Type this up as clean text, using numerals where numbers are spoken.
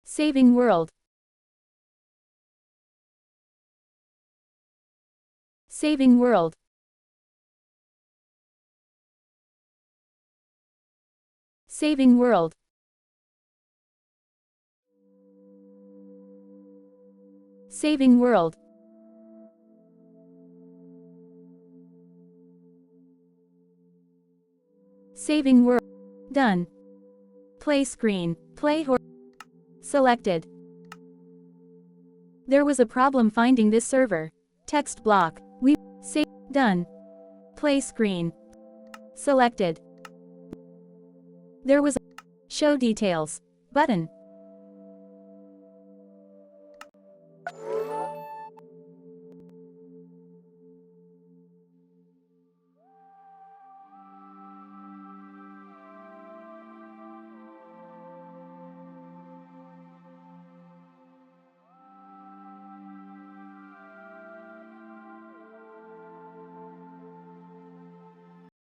Saving world. Saving world. Saving world. Saving world. Saving world. Done. Play screen. Play or selected. There was a problem finding this server. Text block. We save. Done. Play screen. Selected. There was a show details button.